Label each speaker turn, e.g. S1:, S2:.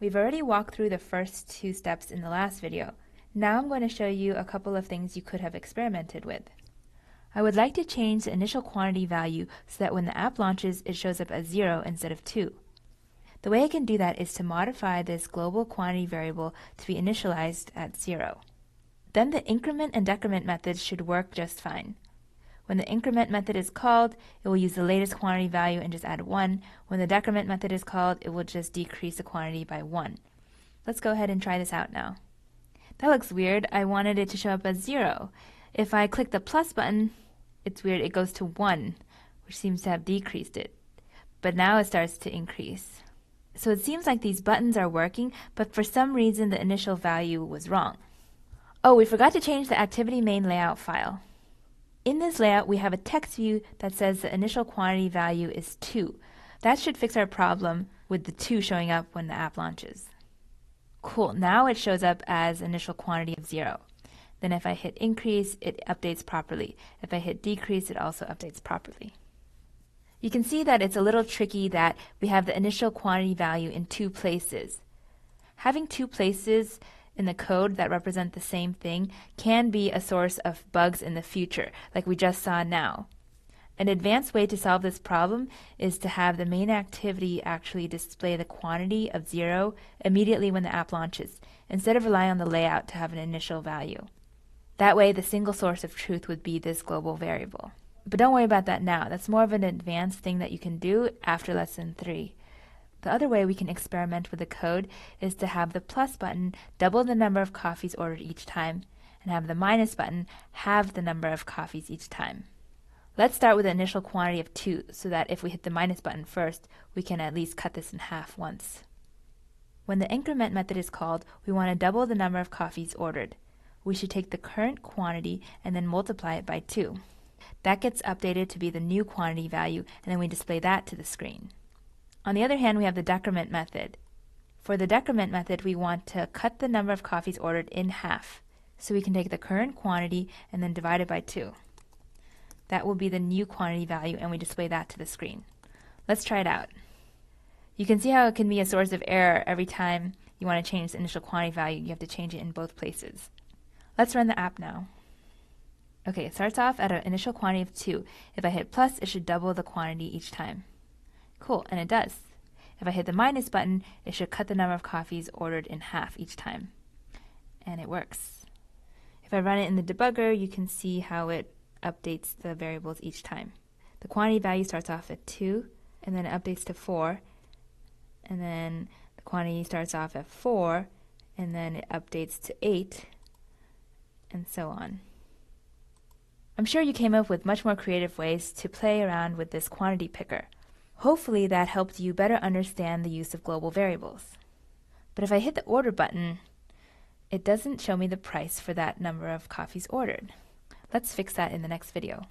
S1: We've already walked through the first two steps in the last video. Now I'm going to show you a couple of things you could have experimented with. I would like to change the initial quantity value so that when the app launches, it shows up as 0 instead of 2. The way I can do that is to modify this global quantity variable to be initialized at 0. Then the increment and decrement methods should work just fine. When the increment method is called, it will use the latest quantity value and just add 1. When the decrement method is called, it will just decrease the quantity by 1. Let's go ahead and try this out now. That looks weird. I wanted it to show up as 0. If I click the plus button, it's weird. It goes to 1, which seems to have decreased it. But now it starts to increase. So it seems like these buttons are working, but for some reason the initial value was wrong. Oh, we forgot to change the activity main layout file. In this layout, we have a text view that says the initial quantity value is 2. That should fix our problem with the 2 showing up when the app launches. Cool, now it shows up as initial quantity of 0. Then if I hit increase, it updates properly. If I hit decrease, it also updates properly. You can see that it's a little tricky that we have the initial quantity value in 2 places. Having 2 places in the code that represent the same thing can be a source of bugs in the future, like we just saw now. An advanced way to solve this problem is to have the main activity actually display the quantity of 0 immediately when the app launches, instead of relying on the layout to have an initial value. That way, the single source of truth would be this global variable. But don't worry about that now. That's more of an advanced thing that you can do after lesson 3. The other way we can experiment with the code is to have the plus button double the number of coffees ordered each time, and have the minus button halve the number of coffees each time. Let's start with the initial quantity of 2, so that if we hit the minus button first, we can at least cut this in half once. When the increment method is called, we want to double the number of coffees ordered. We should take the current quantity and then multiply it by 2. That gets updated to be the new quantity value, and then we display that to the screen. On the other hand, we have the decrement method. For the decrement method, we want to cut the number of coffees ordered in half. So we can take the current quantity and then divide it by 2. That will be the new quantity value, and we display that to the screen. Let's try it out. You can see how it can be a source of error every time you want to change the initial quantity value. You have to change it in both places. Let's run the app now. Okay, it starts off at an initial quantity of 2. If I hit plus, it should double the quantity each time. Cool, and it does. If I hit the minus button, it should cut the number of coffees ordered in half each time. And it works. If I run it in the debugger, you can see how it updates the variables each time. The quantity value starts off at 2, and then it updates to 4, and then the quantity starts off at 4, and then it updates to 8, and so on. I'm sure you came up with much more creative ways to play around with this quantity picker. Hopefully that helped you better understand the use of global variables. But if I hit the order button, it doesn't show me the price for that number of coffees ordered. Let's fix that in the next video.